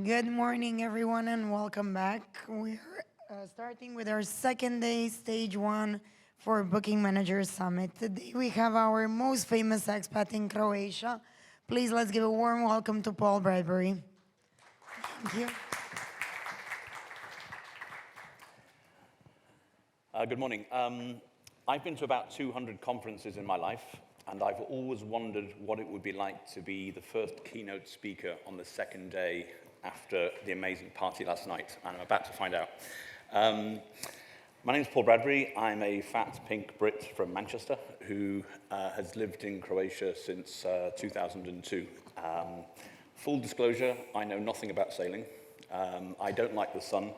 Good morning, everyone, and welcome back. We're starting with our second day, stage one for Booking Managers Summit. Today we have our most famous expat in Croatia. Please let's give a warm welcome to Paul Bradbury. Thank you. Good morning. I've been to about 200 conferences in my life, and I've always wondered what it would be like to be the first keynote speaker on the second day after the amazing party last night, and I'm about to find out. My name is Paul Bradbury. I'm a fat, pink Brit from Manchester who has lived in Croatia since 2002. Full disclosure, I know nothing about sailing. I don't like the sun.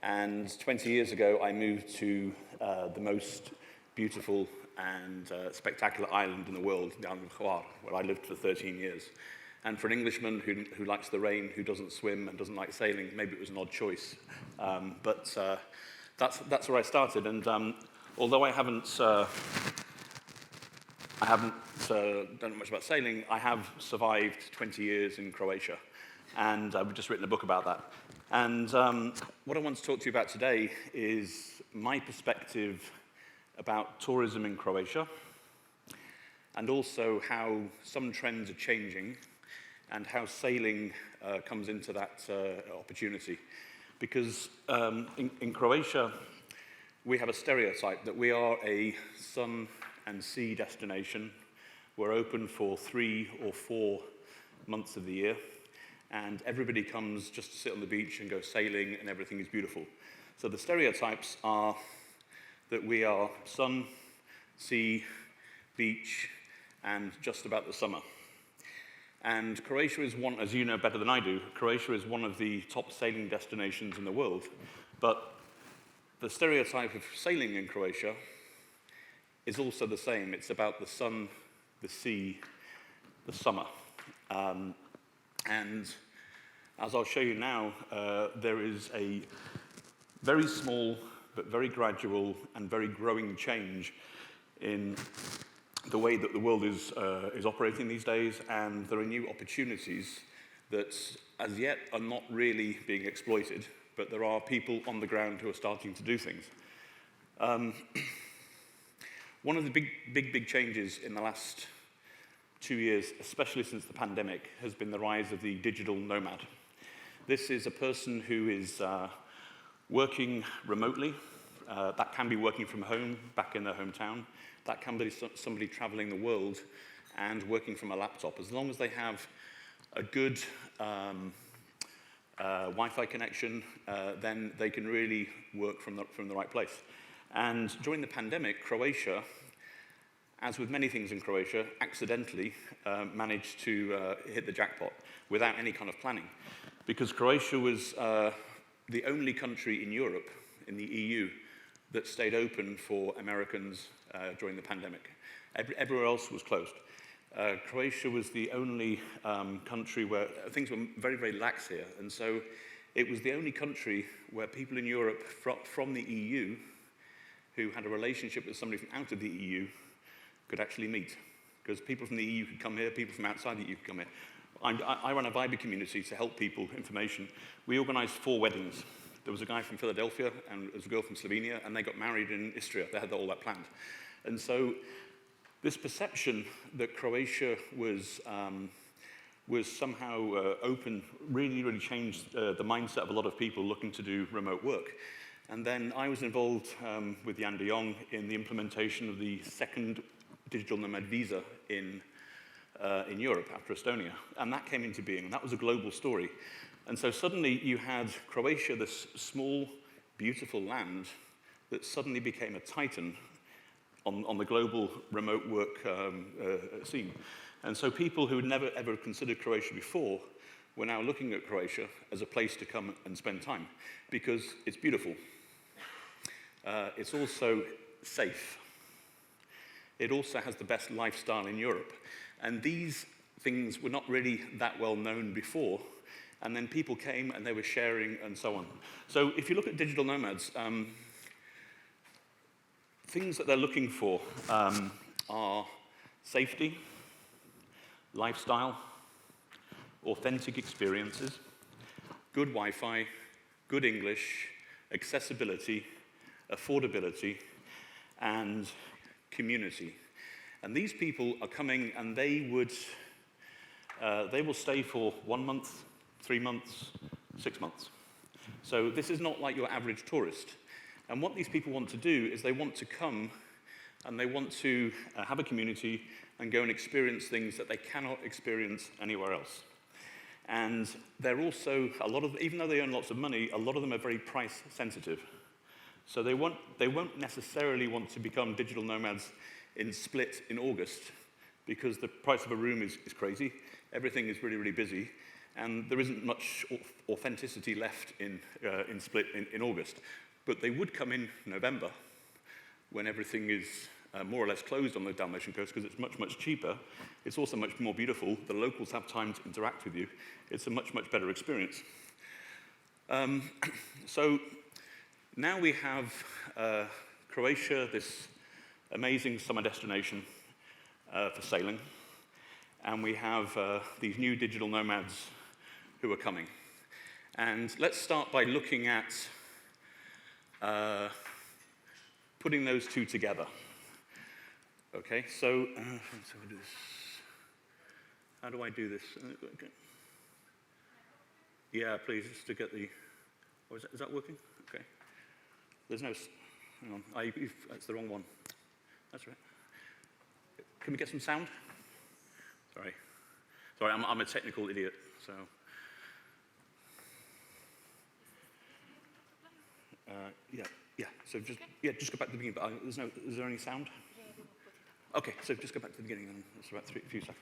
And 20 years ago, I moved to the most beautiful and spectacular island in the world, down in Hvar, where I lived for 13 years. And for an Englishman who likes the rain, who doesn't swim and doesn't like sailing, maybe it was an odd choice. But that's where I started. And although I haven't done much about sailing, I have survived 20 years in Croatia. And I've just written a book about that. And what I want to talk to you about today is my perspective about tourism in Croatia, and also how some trends are changing, and how sailing comes into that opportunity. Because in Croatia, we have a stereotype that we are a sun and sea destination. We're open for 3 or 4 months of the year. And everybody comes just to sit on the beach and go sailing, and everything is beautiful. So the stereotypes are that we are sun, sea, beach, and just about the summer. And Croatia is one, as you know better than I do, Croatia is one of the top sailing destinations in the world. But the stereotype of sailing in Croatia is also the same. It's about the sun, the sea, the summer. And as I'll show you now, there is a very small but very gradual and very growing change in the way that the world is operating these days, and there are new opportunities that as yet are not really being exploited, but there are people on the ground who are starting to do things. One of the big changes in the last 2 years, especially since the pandemic, has been the rise of the digital nomad. This is a person who is working remotely. That can be working from home, back in their hometown. That can be somebody traveling the world and working from a laptop. As long as they have a good Wi-Fi connection, then they can really work from the right place. And during the pandemic, Croatia, as with many things in Croatia, accidentally managed to hit the jackpot without any kind of planning. Because Croatia was the only country in Europe, in the EU, that stayed open for Americans during the pandemic. Everywhere else was closed. Croatia was the only country where things were very, very lax here. And so it was the only country where people in Europe from the EU who had a relationship with somebody from out of the EU could actually meet. Because people from the EU could come here, people from outside the EU could come here. I run a Viber community to help people information. We organized 4 weddings. There was a guy from Philadelphia and there was a girl from Slovenia, and they got married in Istria. They had all that planned. And so this perception that Croatia was somehow open really changed the mindset of a lot of people looking to do remote work. And then I was involved with Jan de Jong in the implementation of the second digital nomad visa in Europe after Estonia. And that came into being. That was a global story. And so suddenly you had Croatia, this small, beautiful land that suddenly became a titan on the global remote work scene. And so people who had never, ever considered Croatia before were now looking at Croatia as a place to come and spend time, because it's beautiful. It's also safe. It also has the best lifestyle in Europe. And these things were not really that well known before. And then people came and they were sharing and so on. So if you look at digital nomads, things that they're looking for are safety, lifestyle, authentic experiences, good Wi-Fi, good English, accessibility, affordability, and community. And these people are coming, and they will stay for 1 month, 3 months, 6 months. So this is not like your average tourist. And what these people want to do is they want to come and they want to have a community and go and experience things that they cannot experience anywhere else. And they're also, even though they earn lots of money, a lot of them are very price sensitive. So they won't necessarily want to become digital nomads in Split in August, because the price of a room is crazy. Everything is really, really busy, and there isn't much authenticity left in Split in August. But they would come in November, when everything is more or less closed on the Dalmatian coast, because it's much, much cheaper. It's also much more beautiful. The locals have time to interact with you. It's a much, much better experience. So now we have Croatia, this amazing summer destination for sailing. And we have these new digital nomads who are coming. And let's start by looking at putting those two together. Okay, so how do I do this? Okay. Yeah, please, just to get the, oh, is that working? Okay. There's no, hang on, that's the wrong one. That's right. Can we get some sound? Sorry, I'm a technical idiot, so. Yeah, so just go back to the beginning, but is there any sound? Okay, so just go back to the beginning, then it's about a few seconds.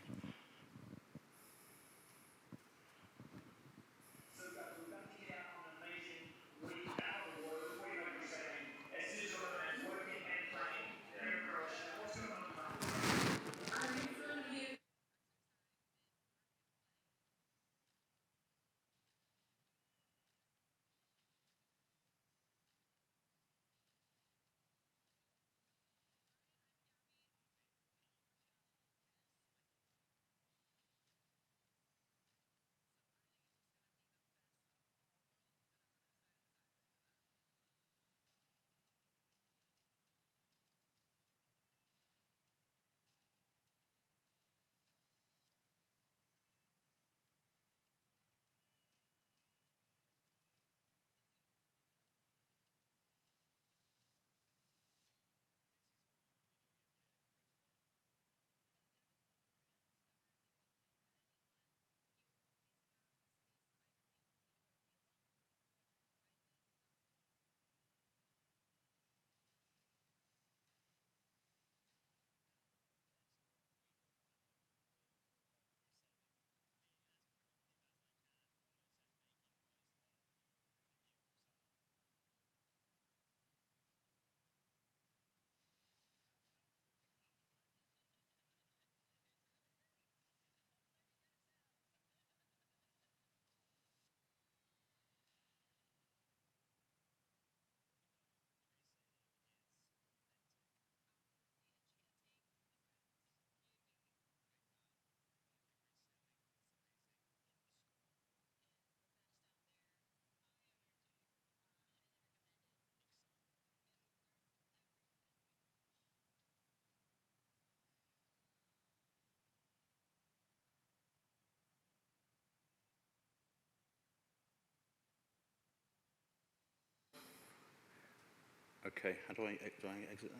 Okay, how do I exit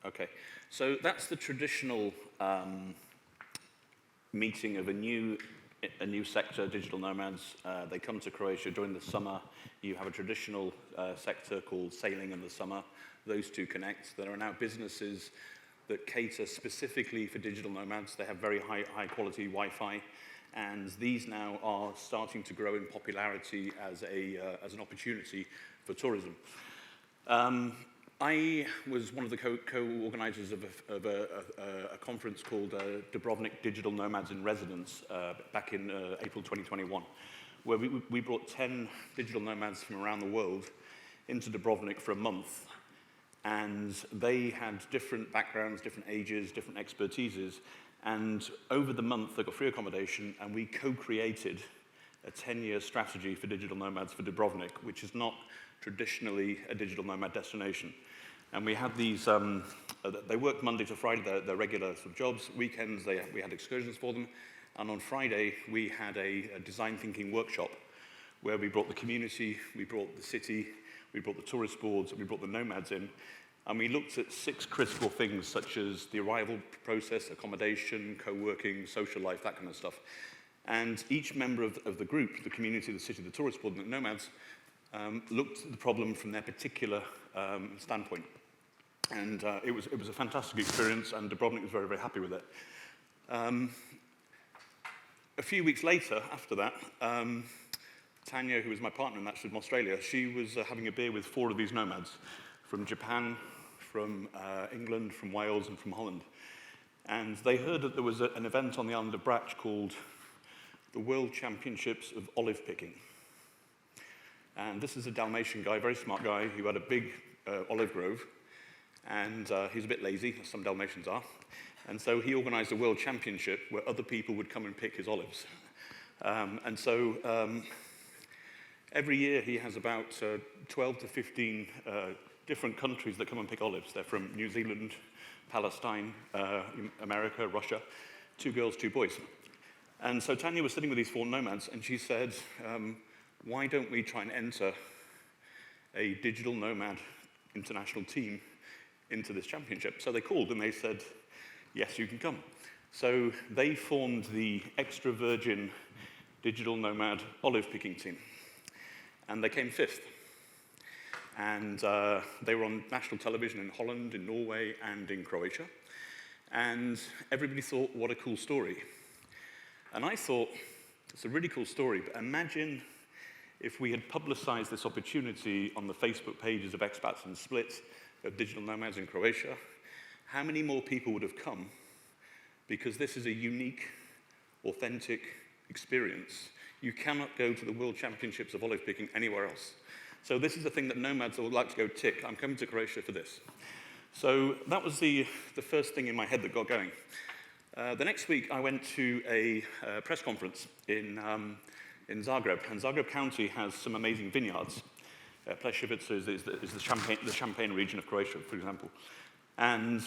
that? Okay, so that's the traditional meeting of a new sector, digital nomads. They come to Croatia during the summer. You have a traditional sector called sailing in the summer. Those two connect. There are now businesses that cater specifically for digital nomads. They have very high quality Wi-Fi. And these now are starting to grow in popularity as an opportunity for tourism. I was one of the co-organizers of a conference called Dubrovnik Digital Nomads in Residence back in April 2021, where we brought 10 digital nomads from around the world into Dubrovnik for a month. And they had different backgrounds, different ages, different expertises. And over the month, they got free accommodation, and we co-created a 10-year strategy for digital nomads for Dubrovnik, which is not traditionally a digital nomad destination. And we had these, they worked Monday to Friday, their regular sort of jobs. Weekends, we had excursions for them. And on Friday, we had a design thinking workshop where we brought the community, we brought the city, we brought the tourist boards, and we brought the nomads in. And we looked at 6 critical things, such as the arrival process, accommodation, co-working, social life, that kind of stuff. And each member of the group, the community, the city, the tourist board, and the nomads, looked at the problem from their particular standpoint. And it was a fantastic experience, and Dubrovnik was very, very happy with it. A few weeks later, after that, Tanya, who was my partner in that, she's from Australia, she was having a beer with 4 of these nomads from Japan, from England, from Wales, and from Holland. And they heard that there was an event on the island of Brač called the World Championships of Olive Picking. And this is a Dalmatian guy, very smart guy, who had a big olive grove. And he's a bit lazy, as some Dalmatians are. And so he organized a world championship where other people would come and pick his olives. And so every year he has about 12 to 15 different countries that come and pick olives. They're from New Zealand, Palestine, America, Russia. 2 girls, 2 boys. And so Tanya was sitting with these 4 nomads, and she said, why don't we try and enter a digital nomad international team into this championship? So they called and they said, yes, you can come. So they formed the extra virgin digital nomad olive picking team. And they came 5th. And they were on national television in Holland, in Norway, and in Croatia. And everybody thought, what a cool story. And I thought, it's a really cool story, but imagine if we had publicized this opportunity on the Facebook pages of expats in Split, of digital nomads in Croatia, how many more people would have come? Because this is a unique, authentic experience. You cannot go to the World Championships of olive picking anywhere else. So this is the thing that nomads would like to go tick. I'm coming to Croatia for this. So that was the first thing in my head that got going. The next week, I went to a press conference in Zagreb. And Zagreb County has some amazing vineyards. Pleševica is the Champagne region of Croatia, for example. And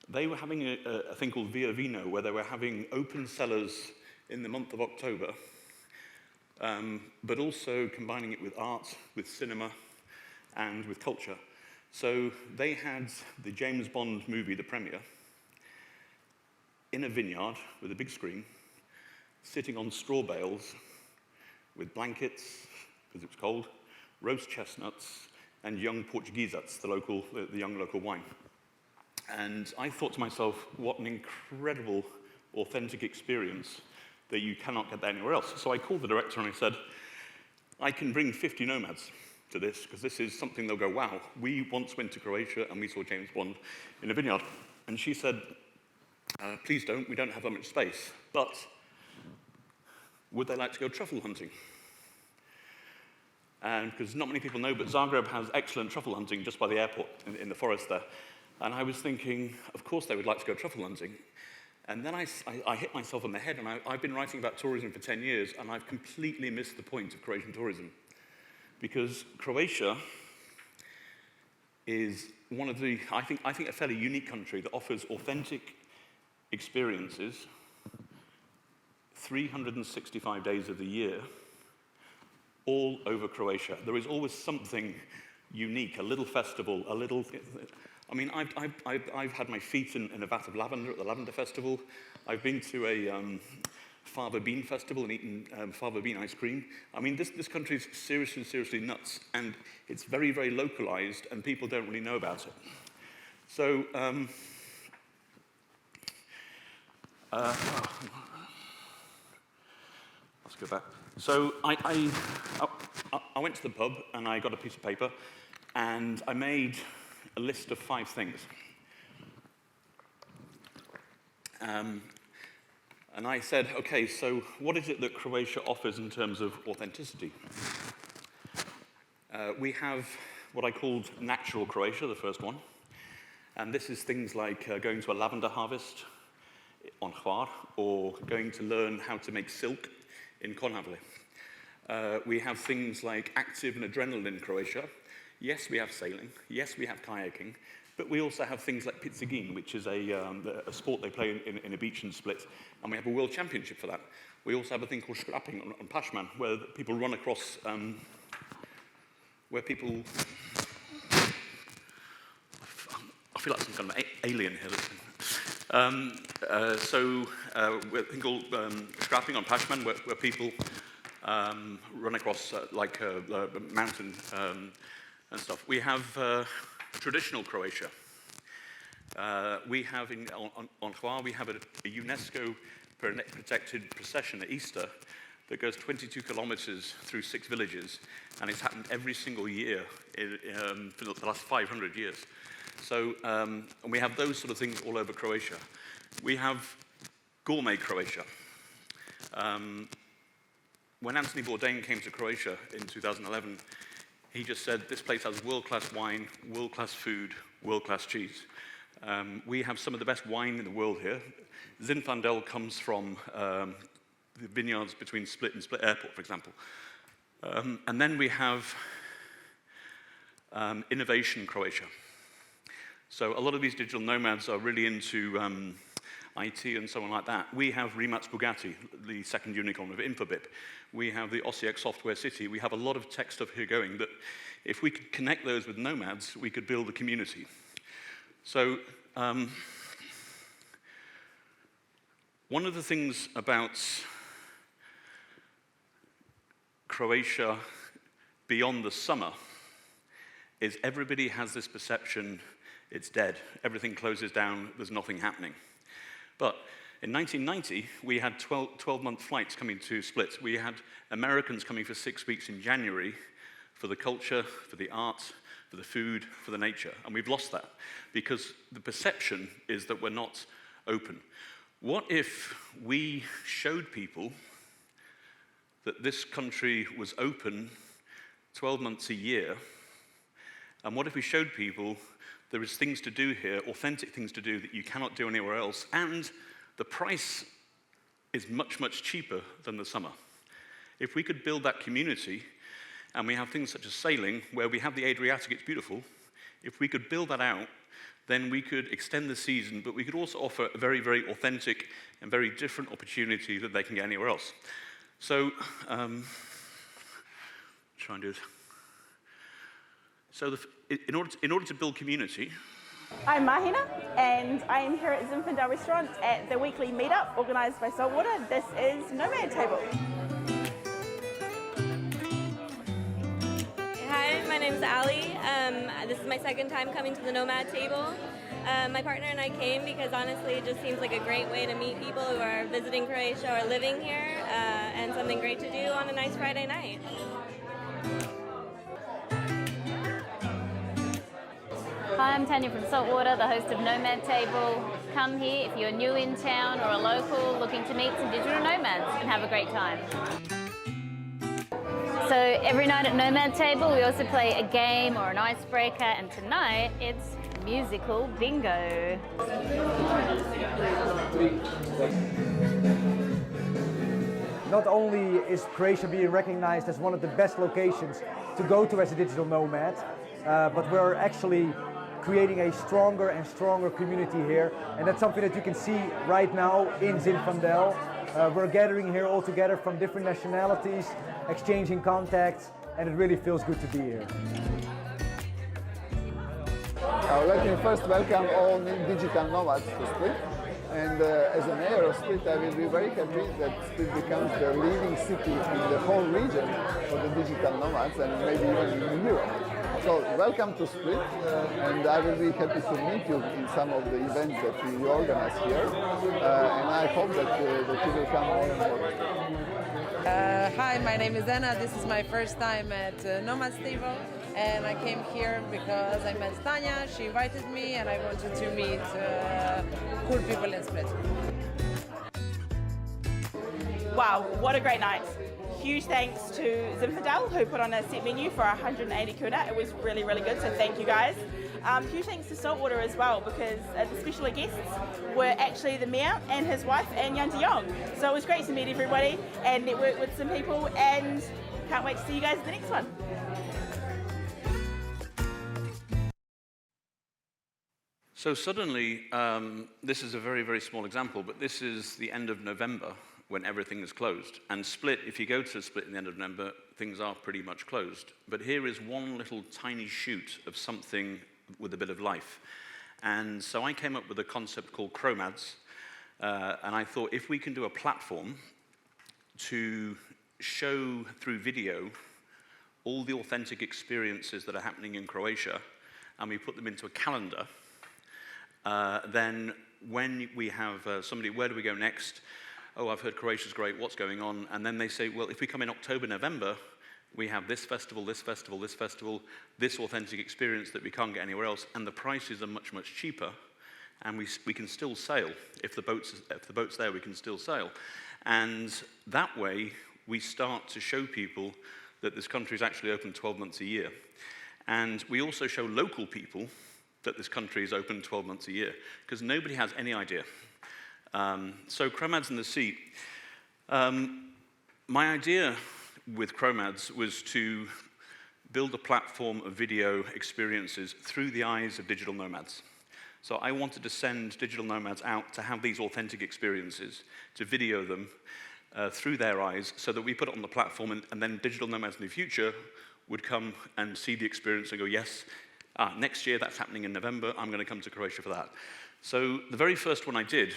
they were having a thing called Via Vino, where they were having open cellars in the month of October, but also combining it with art, with cinema, and with culture. So they had the James Bond movie, the premiere, in a vineyard with a big screen, sitting on straw bales with blankets, because it was cold, roast chestnuts, and young Portuguesats, the young local wine. And I thought to myself, what an incredible, authentic experience that you cannot get that anywhere else. So I called the director and I said, I can bring 50 nomads to this, because this is something they'll go, wow, we once went to Croatia and we saw James Bond in a vineyard. And she said, please don't, we don't have that much space, but would they like to go truffle hunting? And because not many people know, but Zagreb has excellent truffle hunting just by the airport in the forest there. And I was thinking, of course they would like to go truffle hunting. And then I hit myself on the head, and I've been writing about tourism for 10 years, and I've completely missed the point of Croatian tourism. Because Croatia is one of the, I think a fairly unique country that offers authentic experiences 365 days of the year, all over Croatia. There is always something unique, a little festival, a little... I mean, I've had my feet in a vat of lavender at the Lavender Festival. I've been to a fava bean festival and eaten fava bean ice cream. I mean, this country is seriously, seriously nuts, and it's very, very localized, and people don't really know about it. So, let's go back. So I went to the pub, and I got a piece of paper, and I made a list of 5 things. And I said, okay, so what is it that Croatia offers in terms of authenticity? We have what I called natural Croatia, the first one. And this is things like going to a lavender harvest on Hvar, or going to learn how to make silk in Konavle. We have things like active and adrenaline in Croatia. Yes, we have sailing. Yes, we have kayaking. But we also have things like pizzigin, which is a sport they play in a beach in Split. And we have a world championship for that. We also have a thing called scrapping on Pashman, where people run across, where people... I feel like some kind of alien here. We're a thing called scrapping on Pashman, where people run across like a mountain and stuff. We have traditional Croatia. We have on Hvar, we have a UNESCO protected procession at Easter that goes 22 kilometers through 6 villages, and it's happened every single year for the last 500 years. So, and we have those sort of things all over Croatia. We have gourmet Croatia. When Anthony Bourdain came to Croatia in 2011, he just said, this place has world-class wine, world-class food, world-class cheese. We have some of the best wine in the world here. Zinfandel comes from the vineyards between Split and Split Airport, for example. And then we have innovation Croatia. So a lot of these digital nomads are really into IT and so on like that. We have Rimac Bugatti, the second unicorn of Infobip. We have the Osijek Software City. We have a lot of tech stuff here going, but if we could connect those with nomads, we could build a community. So one of the things about Croatia beyond the summer is everybody has this perception it's dead. Everything closes down, there's nothing happening. But in 1990, we had 12-month flights coming to Split. We had Americans coming for 6 weeks in January for the culture, for the arts, for the food, for the nature. And we've lost that because the perception is that we're not open. What if we showed people that this country was open 12 months a year? And what if we showed people there is things to do here, authentic things to do that you cannot do anywhere else, and the price is much, much cheaper than the summer. If we could build that community, and we have things such as sailing, where we have the Adriatic, it's beautiful, if we could build that out, then we could extend the season, but we could also offer a very, very authentic and very different opportunity that they can get anywhere else. So, try and do it. So in order to build community... I'm Mahina, and I am here at Zinfandel Restaurant at the weekly meetup organised by Saltwater. This is Nomad Table. Hi, my name is Ali. This is my second time coming to the Nomad Table. My partner and I came because honestly it just seems like a great way to meet people who are visiting Croatia or living here, and something great to do on a nice Friday night. Hi, I'm Tanya from Saltwater, the host of Nomad Table. Come here if you're new in town or a local looking to meet some digital nomads and have a great time. So every night at Nomad Table we also play a game or an icebreaker, and tonight it's musical bingo. Not only is Croatia being recognized as one of the best locations to go to as a digital nomad, but we're actually creating a stronger and stronger community here, and that's something that you can see right now in Zinfandel. We're gathering here all together from different nationalities, exchanging contacts, and it really feels good to be here. Let me first welcome all digital nomads to Split. And as a mayor of Split, I will be very happy that Split becomes the leading city in the whole region for the digital nomads, and maybe even in Europe. So welcome to Split, and I will be happy to meet you in some of the events that we organize here, and I hope that you will come more and more. Hi, my name is Anna. This is my first time at Nomads Table, and I came here because I met Tanya. She invited me, and I wanted to meet cool people in Split. Wow, what a great night. huge thanks to Zinfandel, who put on a set menu for 180 kuna. It was really, really good, so thank you guys. Huge thanks to Saltwater as well, because the special guests were actually the mayor and his wife and Yanta Yong. So it was great to meet everybody and network with some people, and can't wait to see you guys at the next one. So suddenly, this is a very, very small example, but this is the end of November when everything is closed. And Split, if you go to Split in the end of November, things are pretty much closed. But here is one little tiny shoot of something with a bit of life. And so I came up with a concept called Nomads, and I thought if we can do a platform to show through video all the authentic experiences that are happening in Croatia, and we put them into a calendar, then when we have somebody, where do we go next? Oh, I've heard Croatia's great, what's going on? And then they say, well, if we come in October, November, we have this festival, this festival, this festival, this authentic experience that we can't get anywhere else, and the prices are much, much cheaper, and we can still sail. If the boat's there, we can still sail. And that way, we start to show people that this country is actually open 12 months a year. And we also show local people that this country is open 12 months a year, because nobody has any idea. So Nomads in the Sea. My idea with Nomads was to build a platform of video experiences through the eyes of digital nomads. So I wanted to send digital nomads out to have these authentic experiences, to video them through their eyes, so that we put it on the platform, and then digital nomads in the future would come and see the experience and go, yes, next year that's happening in November, I'm going to come to Croatia for that. So the very first one I did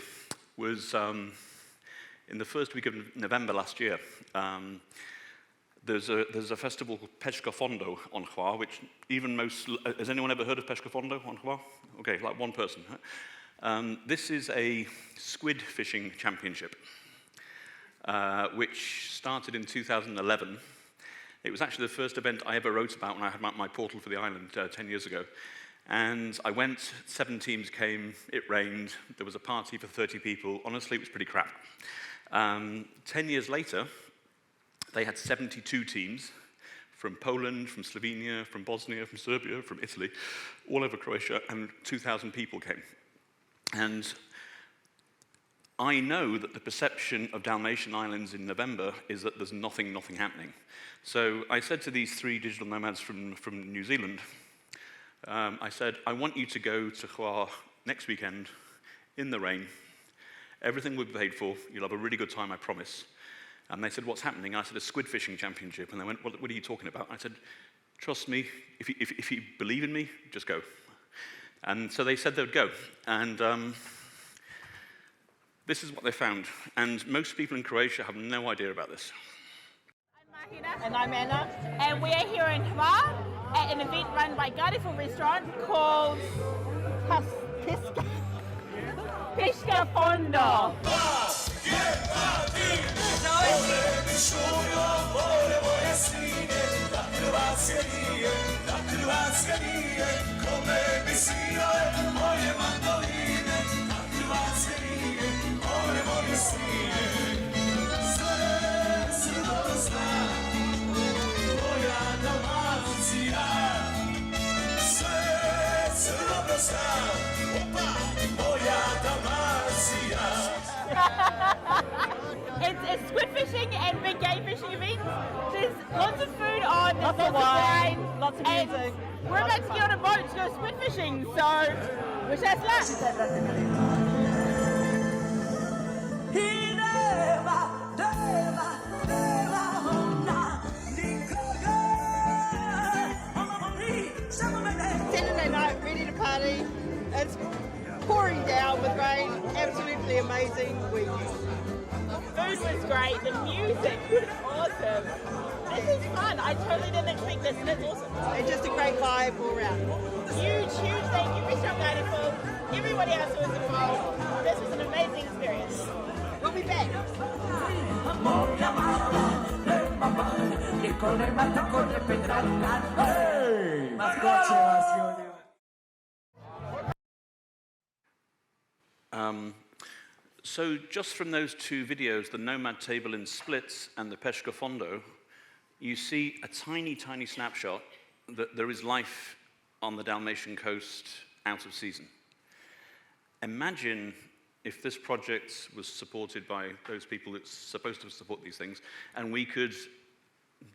was in the first week of November last year. There's a festival called Pesca Fondo on Hvar, which has anyone ever heard of Pesca Fondo on Hvar? Okay, like one person. This is a squid fishing championship, which started in 2011. It was actually the first event I ever wrote about when I had my portal for the island 10 years ago. And I went, 7 teams came, it rained, there was a party for 30 people. Honestly, it was pretty crap. 10 years later, they had 72 teams from Poland, from Slovenia, from Bosnia, from Serbia, from Italy, all over Croatia, and 2,000 people came. And I know that the perception of Dalmatian islands in November is that there's nothing happening. So I said to these 3 digital nomads from New Zealand, I said, I want you to go to Hvar next weekend in the rain. Everything will be paid for. You'll have a really good time, I promise. And they said, what's happening? I said, a squid fishing championship. And they went, what are you talking about? I said, trust me, if you believe in me, just go. And so they said they would go. And this is what they found. And most people in Croatia have no idea about this. I'm Mahina. And I'm Anna. And we are here in Hvar at an event run by Gariful Restaurant called Pesca Fondo. It's squid fishing and big game fishing events. There's lots of food on, there's lots of wine, lots of music. We're about to get on a boat to go squid fishing, so wish us luck. Saturday night, ready to party. It's pouring down with rain, absolutely amazing. Food was great, the music was awesome. This is fun, I totally didn't expect this, and it's awesome. And just a great vibe all around. Huge thank you, Restaurant Gariful, everybody else who was involved. This was an amazing experience. We'll be back. So just from those two videos, the Nomad table in Split and the Pesca Fondo, you see a tiny, tiny snapshot that there is life on the Dalmatian coast out of season. Imagine if this project was supported by those people that's supposed to support these things, and we could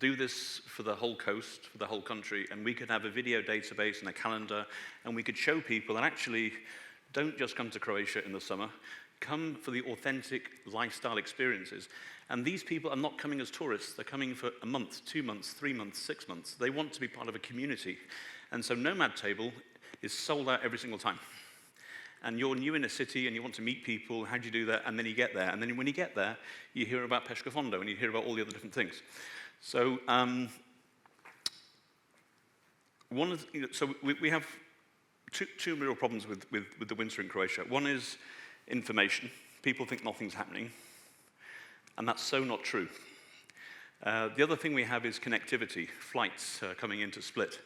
do this for the whole coast, for the whole country, and we could have a video database and a calendar, and we could show people, and actually, don't just come to Croatia in the summer, come for the authentic lifestyle experiences. And these people are not coming as tourists, they're coming for a month, 2 months, 3 months, 6 months. They want to be part of a community. And so Nomad Table is sold out every single time. And you're new in a city and you want to meet people, how do you do that? And then you get there. And then when you get there, you hear about Pesca Fondo and you hear about all the other different things. So, we have two real problems with the winter in Croatia. One is information. People think nothing's happening. And that's so not true. The other thing we have is connectivity, flights coming into Split.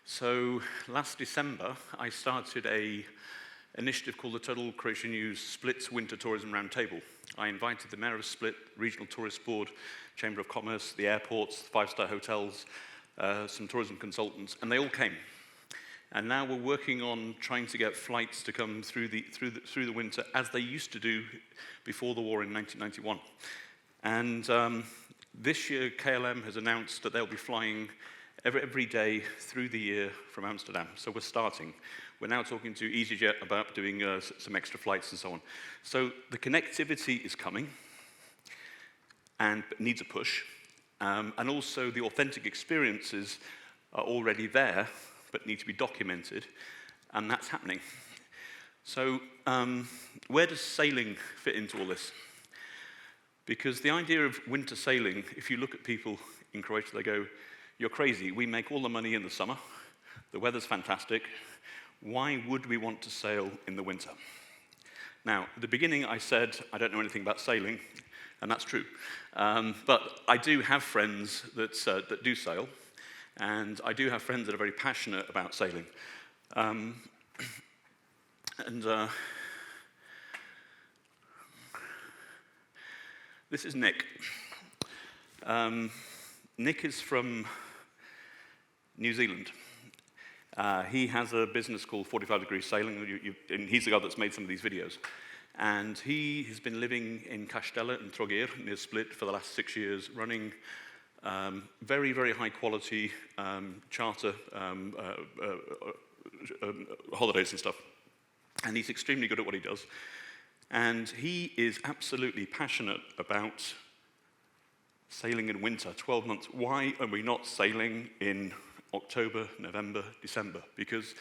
So last December, I started an initiative called the Total Croatian News Split Winter Tourism Roundtable. I invited the Mayor of Split, Regional Tourist Board, Chamber of Commerce, the airports, five-star hotels, some tourism consultants, and they all came. And now we're working on trying to get flights to come through the winter as they used to do before the war in 1991. And this year, KLM has announced that they'll be flying every day through the year from Amsterdam. So we're starting. We're now talking to EasyJet about doing some extra flights and so on. So the connectivity is coming and needs a push. And also the authentic experiences are already there, but need to be documented, and that's happening. So where does sailing fit into all this? Because the idea of winter sailing, if you look at people in Croatia, they go, you're crazy, we make all the money in the summer, the weather's fantastic, why would we want to sail in the winter? Now, at the beginning I said, I don't know anything about sailing, and that's true. But I do have friends that do sail, and I do have friends that are very passionate about sailing. This is Nick. Nick is from New Zealand. He has a business called 45 Degrees Sailing, and he's the guy that's made some of these videos. And he has been living in Castella in Trogir, near Split, for the last 6 years, running very, very high quality charter holidays and stuff. And he's extremely good at what he does. And he is absolutely passionate about sailing in winter, 12 months. Why are we not sailing in October, November, December? Because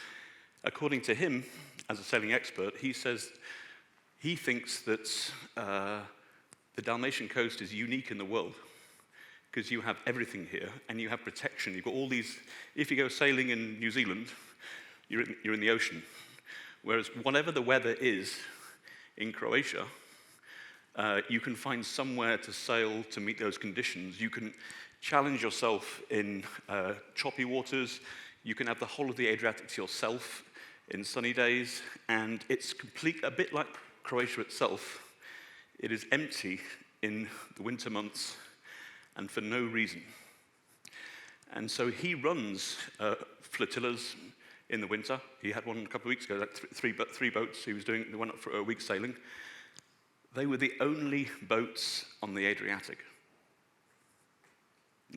according to him, as a sailing expert, he says he thinks that the Dalmatian coast is unique in the world because you have everything here and you have protection. You've got all these, if you go sailing in New Zealand, you're in the ocean. Whereas whatever the weather is in Croatia, you can find somewhere to sail to meet those conditions. You can challenge yourself in choppy waters. You can have the whole of the Adriatic to yourself in sunny days. And it's a bit like Croatia itself. It is empty in the winter months and for no reason. And so he runs flotillas in the winter. He had one a couple of weeks ago, like three boats he was doing. They went up for a week sailing. They were the only boats on the Adriatic.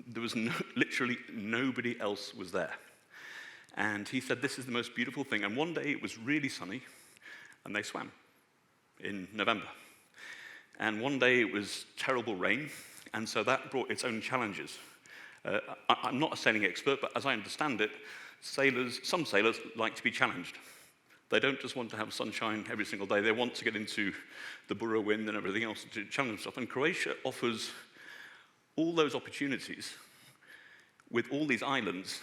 There was literally nobody else was there. And he said, this is the most beautiful thing. And one day it was really sunny, and they swam in November. And one day it was terrible rain, and so that brought its own challenges. I'm not a sailing expert, but as I understand it, some sailors like to be challenged. They don't just want to have sunshine every single day. They want to get into the bura wind and everything else to challenge themselves. And Croatia offers all those opportunities with all these islands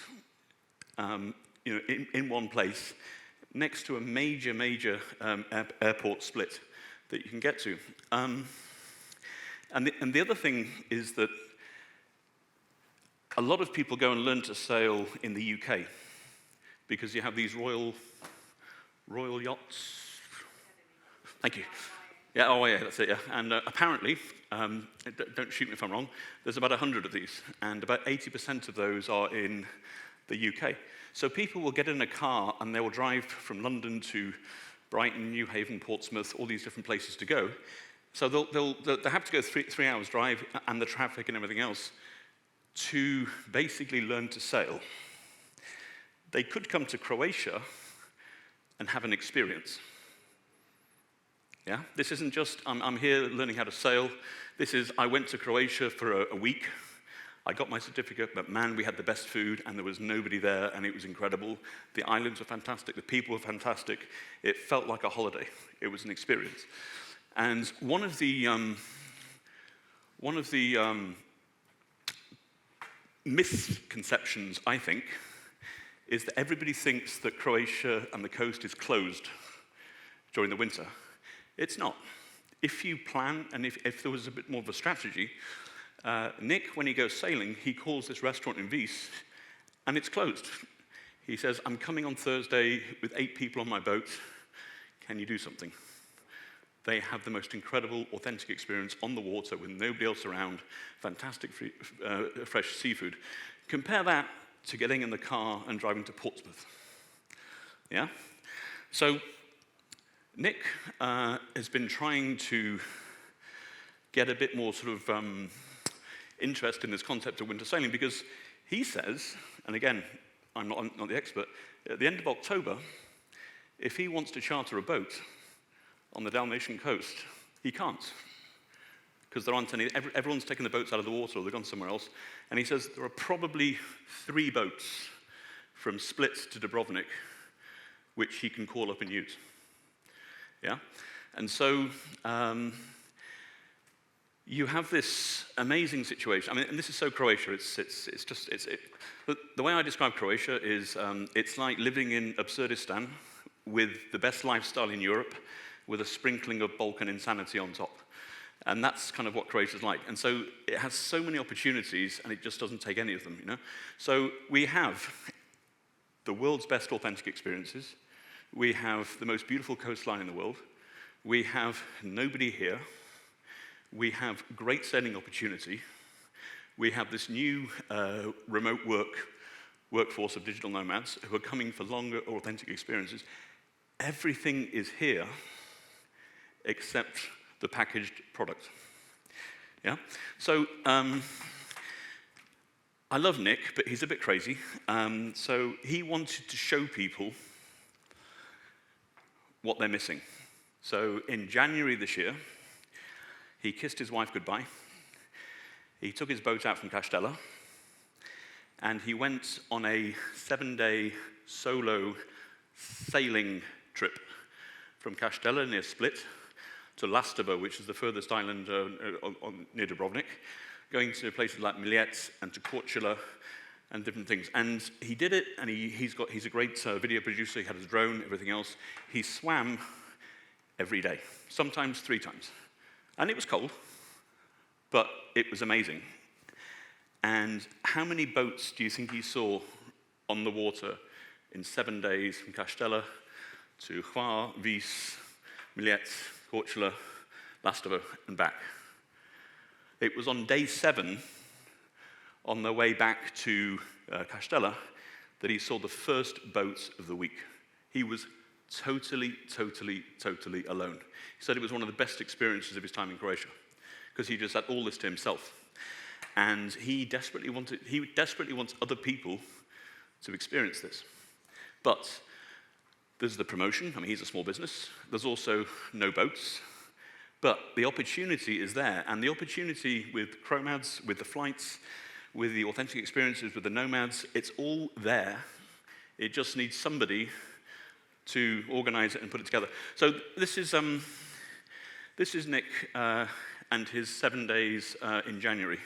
in one place next to a major airport Split that you can get to. And the other thing is that a lot of people go and learn to sail in the UK because you have these royal yachts. Thank you. Yeah, oh yeah, that's it, yeah. And apparently, don't shoot me if I'm wrong, there's about 100 of these, and about 80% of those are in the UK. So people will get in a car and they will drive from London to Brighton, New Haven, Portsmouth, all these different places to go. So they'll have to go 3 hours drive and the traffic and everything else to basically learn to sail. They could come to Croatia and have an experience. Yeah, this isn't just, I'm here learning how to sail. This is, I went to Croatia for a week. I got my certificate, but man, we had the best food and there was nobody there and it was incredible. The islands were fantastic, the people were fantastic. It felt like a holiday. It was an experience. And one of the misconceptions, I think, is that everybody thinks that Croatia and the coast is closed during the winter. It's not. If you plan, and if there was a bit more of a strategy, Nick, when he goes sailing, he calls this restaurant in Vis, and it's closed. He says, I'm coming on Thursday with 8 people on my boat. Can you do something? They have the most incredible, authentic experience on the water with nobody else around, fantastic fresh seafood. Compare that to getting in the car and driving to Portsmouth. Yeah? So Nick has been trying to get a bit more sort of interest in this concept of winter sailing because he says, and again, I'm not the expert, at the end of October, if he wants to charter a boat on the Dalmatian coast, he can't. Because there aren't any, everyone's taken the boats out of the water or they've gone somewhere else. And he says there are probably 3 boats from Split to Dubrovnik which he can call up and use. Yeah? And so you have this amazing situation. I mean, and this is so Croatia. The way I describe Croatia is it's like living in Absurdistan with the best lifestyle in Europe, with a sprinkling of Balkan insanity on top. And that's kind of what Croatia's like. And so it has so many opportunities, and it just doesn't take any of them, you know? So we have the world's best authentic experiences. We have the most beautiful coastline in the world. We have nobody here. We have great sailing opportunity. We have this new remote workforce of digital nomads who are coming for longer, authentic experiences. Everything is here except the packaged product. Yeah? So I love Nick, but he's a bit crazy. So he wanted to show people what they're missing. So in January this year, he kissed his wife goodbye. He took his boat out from Castella, and he went on a 7-day solo sailing trip from Castella near Split to Lastovo, which is the furthest island near Dubrovnik, going to places like Millet and to Korčula and different things. And he did it, and he's a great video producer. He had his drone, everything else. He swam every day, sometimes 3 times. And it was cold, but it was amazing. And how many boats do you think he saw on the water in 7 days from Castella to Hvar, Vis, Millet, Korčula, Lastovo, and back? It was on day 7, on the way back to Castella, that he saw the first boat of the week. He was totally alone. He said it was one of the best experiences of his time in Croatia, because he just had all this to himself. And he desperately wants other people to experience this. But there's the promotion. I mean, he's a small business. There's also no boats. But the opportunity is there. And the opportunity with Chromads, with the flights, with the authentic experiences, with the nomads, it's all there. It just needs somebody to organize it and put it together. So this is Nick and his 7 days in January.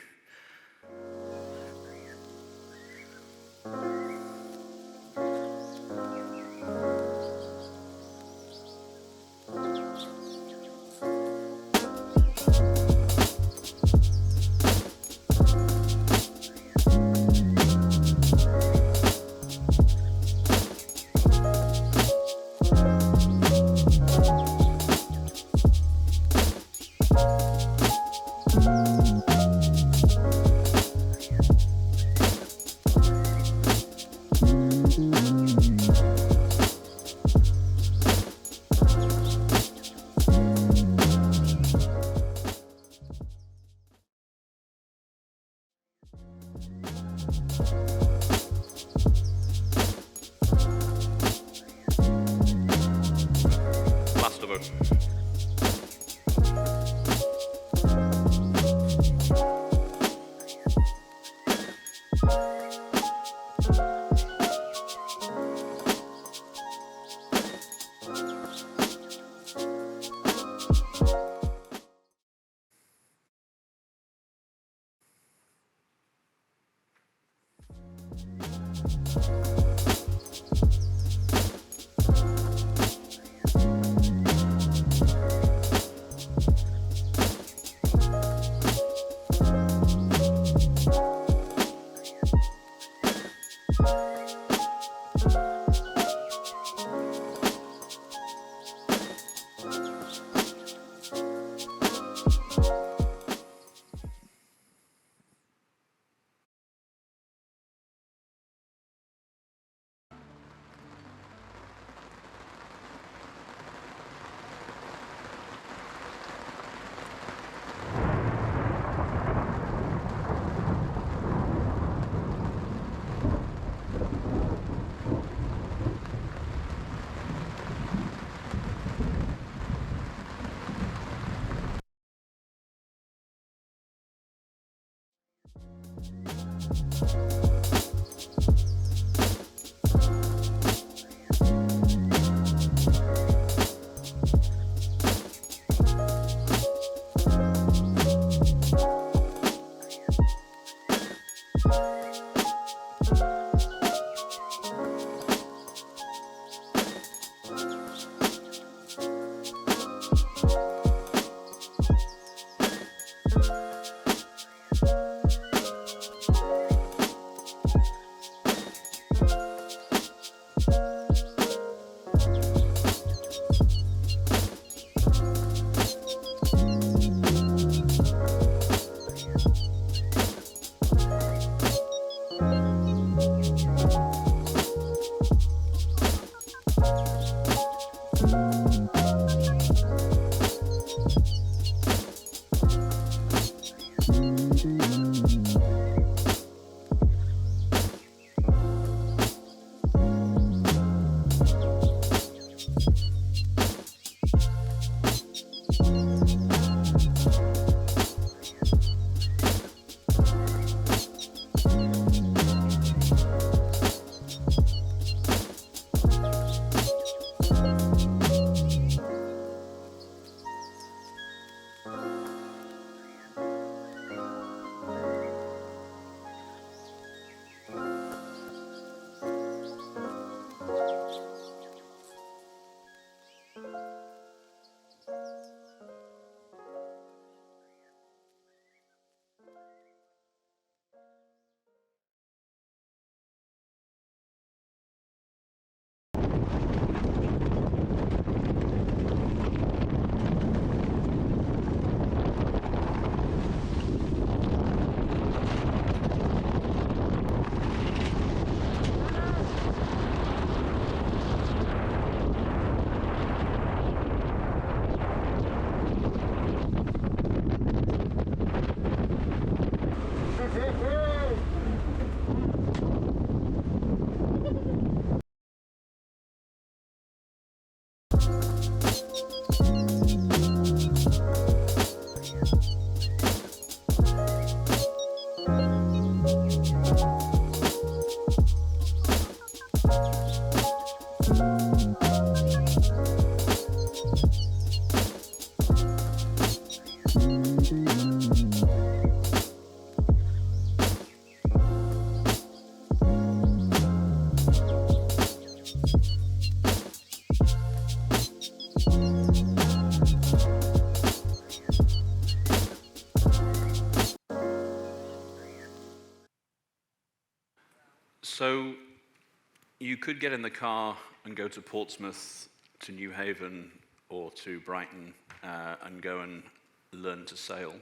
So you could get in the car and go to Portsmouth, to New Haven, or to Brighton and go and learn to sail.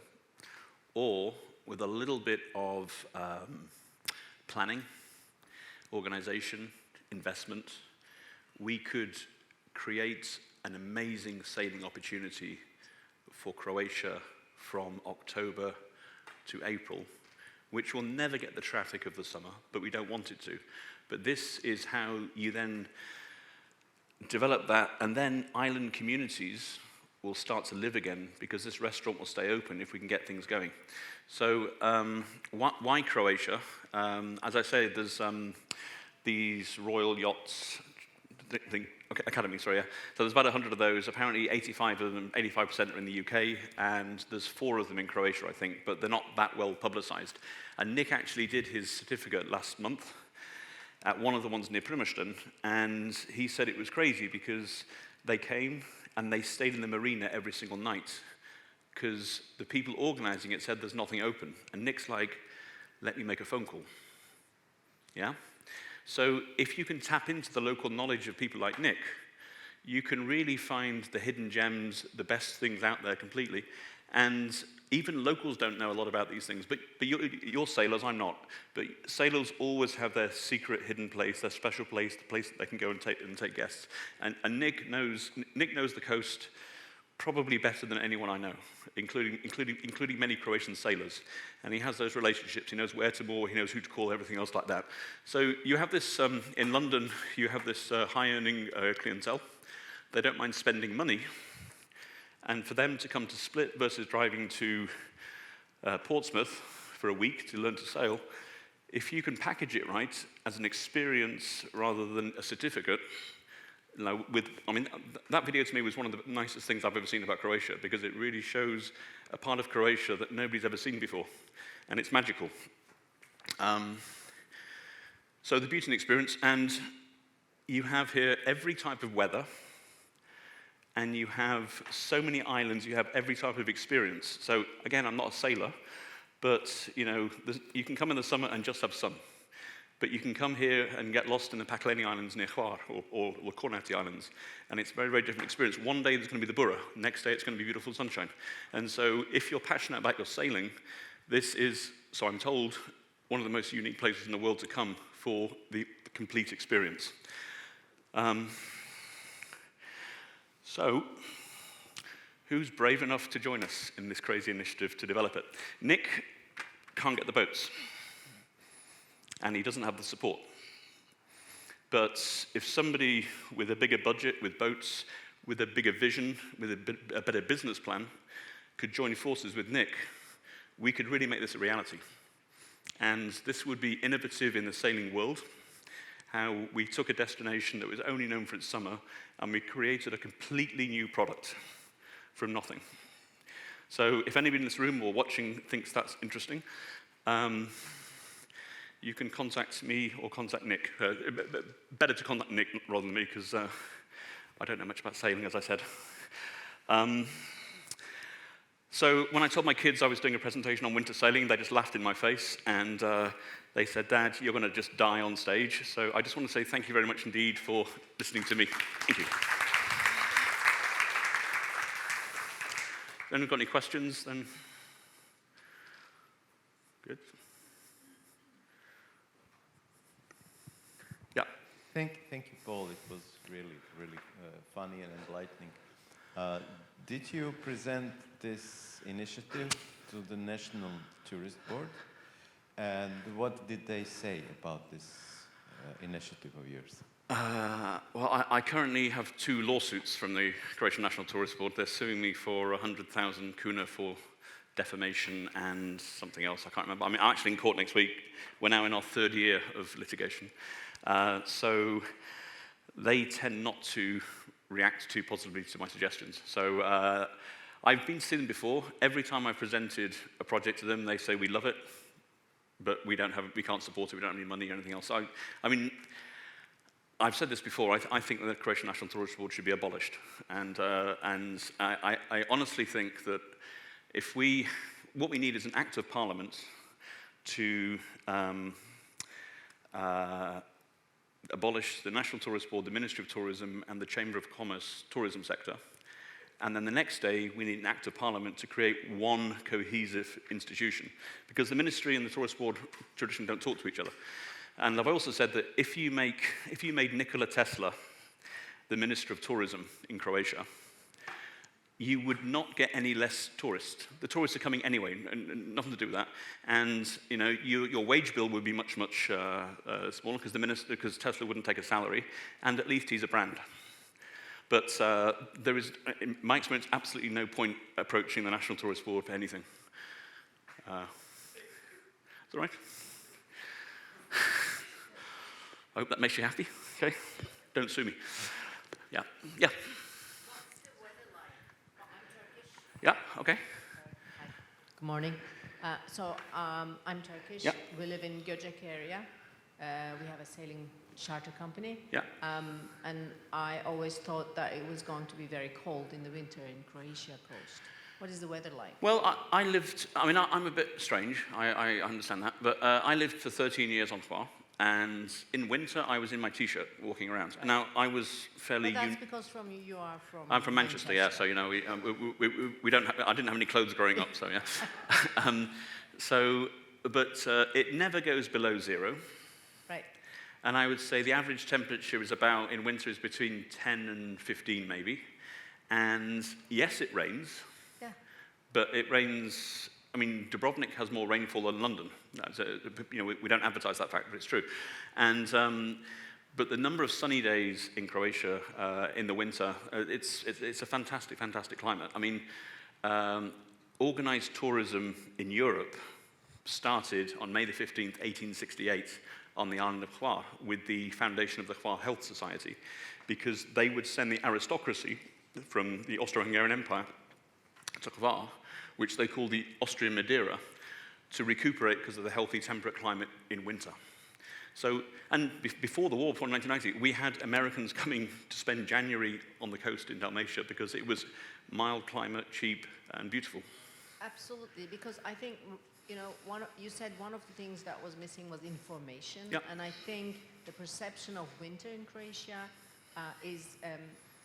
Or with a little bit of planning, organization, investment, we could create an amazing sailing opportunity for Croatia from October to April, which will never get the traffic of the summer, but we don't want it to. But this is how you then develop that, and then island communities will start to live again because this restaurant will stay open if we can get things going. So why Croatia? As I say, there's these royal yachts, Academy, sorry, yeah. So there's about 100 of those. Apparently 85 of them, 85% are in the UK, and there's 4 of them in Croatia, I think, but they're not that well publicized. And Nick actually did his certificate last month at one of the ones near Primorstone, and he said it was crazy because they came and they stayed in the marina every single night because the people organizing it said there's nothing open. And Nick's like, let me make a phone call. Yeah? So if you can tap into the local knowledge of people like Nick, you can really find the hidden gems, the best things out there completely. And even locals don't know a lot about these things. But you're sailors, I'm not. But sailors always have their secret hidden place, their special place, the place that they can go and take guests. And Nick knows the coast probably better than anyone I know, including many Croatian sailors. And he has those relationships. He knows where to moor, he knows who to call, everything else like that. So you have this, in London, you have this high-earning clientele. They don't mind spending money. And for them to come to Split versus driving to Portsmouth for a week to learn to sail, if you can package it right as an experience rather than a certificate, that video to me was one of the nicest things I've ever seen about Croatia, because it really shows a part of Croatia that nobody's ever seen before, and it's magical. So the beauty and experience, and you have here every type of weather, and you have so many islands, you have every type of experience. So again, I'm not a sailor, but you can come in the summer and just have sun. But you can come here and get lost in the Pakleni Islands near Hvar or Kornati Islands, and it's a very, very different experience. One day there's going to be the Bura, next day it's going to be beautiful sunshine. And so if you're passionate about your sailing, this is, so I'm told, one of the most unique places in the world to come for the complete experience. So, who's brave enough to join us in this crazy initiative to develop it? Nick can't get the boats, and he doesn't have the support. But if somebody with a bigger budget, with boats, with a bigger vision, with a better business plan, could join forces with Nick, we could really make this a reality. And this would be innovative in the sailing world, how we took a destination that was only known for its summer, and we created a completely new product from nothing. So if anybody in this room or watching thinks that's interesting, you can contact me or contact Nick. Better to contact Nick rather than me, because I don't know much about sailing, as I said. So when I told my kids I was doing a presentation on winter sailing, they just laughed in my face, and they said, "Dad, you're going to just die on stage." So I just want to say thank you very much indeed for listening to me. Thank you. Then we've got any questions, then? Good. Yeah. Thank you, Paul. It was really funny and enlightening. Did you present this initiative to the National Tourist Board? And what did they say about this initiative of yours? Well, I currently have 2 lawsuits from the Croatian National Tourist Board. They're suing me for 100,000 kuna for defamation and something else, I can't remember. I mean, I'm actually in court next week. We're now in our 3rd year of litigation. So they tend not to react too positively to my suggestions. So I've been to see them before. Every time I've presented a project to them, they say, "We love it, but we can't support it, we don't have any money or anything else." I mean, I've said this before, I think that the Croatian National Tourist Board should be abolished. And I honestly think that what we need is an act of parliament to abolish the National Tourist Board, the Ministry of Tourism, and the Chamber of Commerce tourism sector. And then the next day, we need an act of parliament to create one cohesive institution. Because the ministry and the tourist board traditionally don't talk to each other. And I've also said that if you made Nikola Tesla the Minister of Tourism in Croatia, you would not get any less tourists. The tourists are coming anyway, and nothing to do with that. And your wage bill would be much smaller because Tesla wouldn't take a salary, and at least he's a brand. But there is, in my experience, absolutely no point approaching the National Tourist Board for anything. Is that right? I hope that makes you happy. Okay, don't sue me. Yeah. What's the weather like? I'm Turkish. Yeah. Okay. Good morning. I'm Turkish. Yeah. We live in Göcek area. We have a sailing charter company. Yeah. And I always thought that it was going to be very cold in the winter in Croatia coast. What is the weather like? Well, I'm a bit strange, I understand that, but I lived for 13 years on Hvar, and in winter I was in my t-shirt walking around. Right. Now, I was fairly... But that's because you are from... I'm from Manchester, yeah, so, we don't have, I didn't have any clothes growing up, so, yeah. But it never goes below 0. Right. And I would say the average temperature is about, in winter, is between 10 and 15 maybe. And yes, it rains. Yeah. But it rains, I mean, Dubrovnik has more rainfall than London. We don't advertise that fact, but it's true. And, but the number of sunny days in Croatia in the winter, it's a fantastic, fantastic climate. I mean, organized tourism in Europe started on May the 15th, 1868, on the island of Hvar with the foundation of the Hvar Health Society, because they would send the aristocracy from the Austro-Hungarian Empire to Hvar, which they call the Austrian Madeira, to recuperate because of the healthy temperate climate in winter. So, and before the war, before 1990, we had Americans coming to spend January on the coast in Dalmatia because it was mild climate, cheap, and beautiful. Absolutely, because I think, you know, you said one of the things that was missing was information, and I think the perception of winter in Croatia is,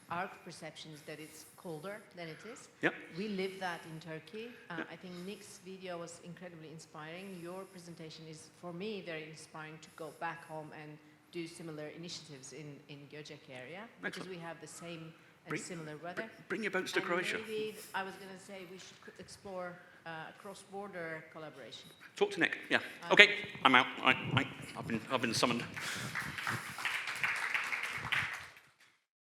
our perception is that it's colder than it is. Yep. We live that in Turkey. I think Nick's video was incredibly inspiring. Your presentation is, for me, very inspiring to go back home and do similar initiatives in Göcek area, because we have the same and similar weather. Bring your boats to Croatia. Maybe, I was going to say, we should explore cross-border collaboration. Talk to Nick, yeah. Okay, I'm out. I've been summoned.